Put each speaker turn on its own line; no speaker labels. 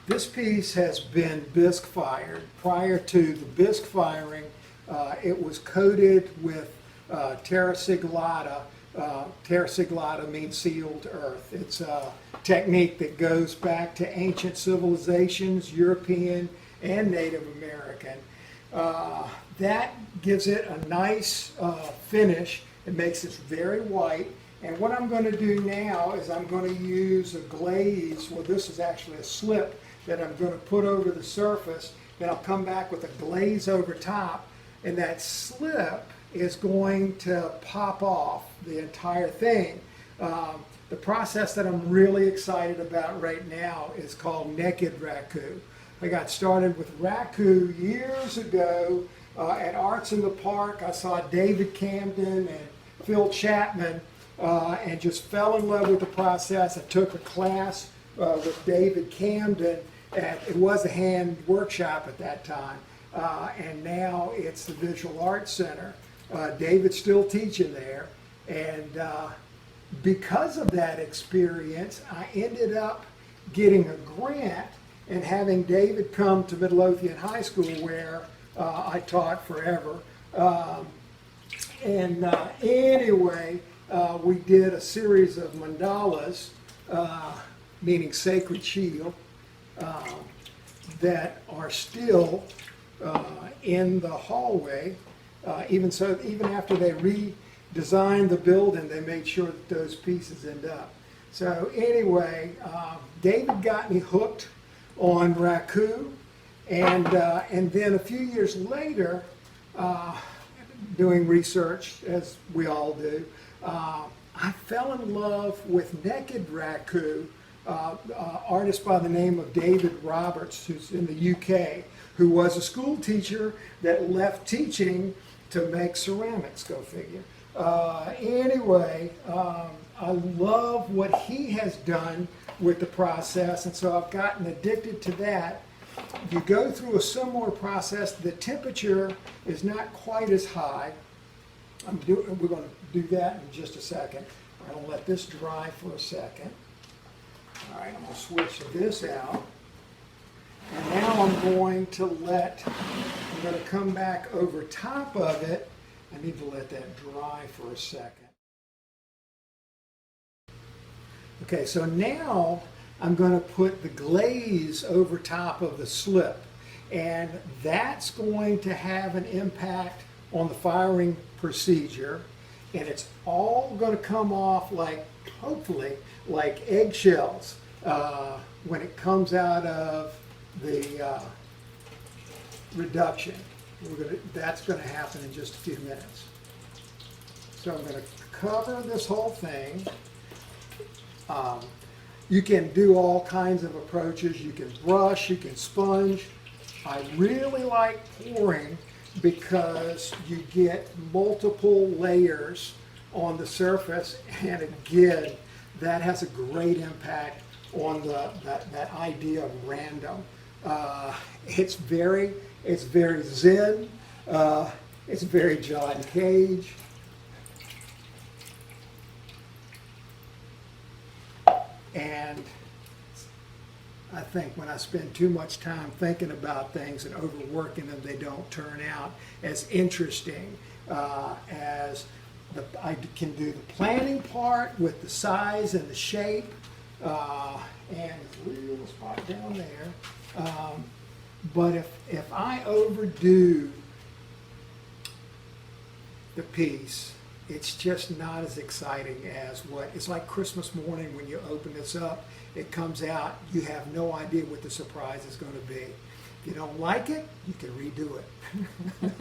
This piece has been bisque fired. Prior to the bisque firing, it was coated with terra sigillata. Terra sigillata means sealed earth. It's a technique that goes back to ancient civilizations, European and Native American. That gives it a nice finish. It makes it very white. And what I'm going to do now is I'm going to use a glaze. Well, this is actually a slip that I'm going to put over the surface. Then I'll come back with a glaze over top. And that slip is going to pop off the entire thing. The process that I'm really excited about right now is called naked Raku. I got started with Raku years ago at Arts in the Park. I saw David Camden and Phil Chapman and just fell in love with the process. I took a class with David Camden it was a hand workshop at that time, and now it's the Visual Arts Center. David's still teaching there, and because of that experience, I ended up getting a grant and having David come to Midlothian High School where I taught forever. Anyway, we did a series of mandalas, meaning sacred shield, that are still in the hallway. Even after they redesigned the building, they made sure that those pieces end up. So anyway, David got me hooked on Raku, and then a few years later, doing research, as we all do, I fell in love with naked Raku, artist by the name of David Roberts, who's in the UK, who was a school teacher that left teaching to make ceramics, go figure. Anyway, I love what he has done with the process, and so I've gotten addicted to that. You go through a similar process. The temperature is not quite as high. We're going to do that in just a second. I'm going to let this dry for a second. All right, I'm going to switch this out. And now I'm going to come back over top of it. I need to let that dry for a second. Okay, so now I'm going to put the glaze over top of the slip. And that's going to have an impact on the firing procedure. And it's all going to come off like, hopefully, like eggshells when it comes out of the reduction. That's going to happen in just a few minutes. So I'm going to cover this whole thing. You can do all kinds of approaches. You can brush, you can sponge. I really like pouring because you get multiple layers on the surface, and again, that has a great impact on that idea of random. It's very zen. It's very John Cage. And I think when I spend too much time thinking about things and overworking them, they don't turn out as interesting as I can do the planning part with the size and the shape, and it's a little spot down there. But if I overdo the piece, it's just not as exciting as it's like Christmas morning when you open this up. It comes out, you have no idea what the surprise is going to be. If you don't like it, you can redo it.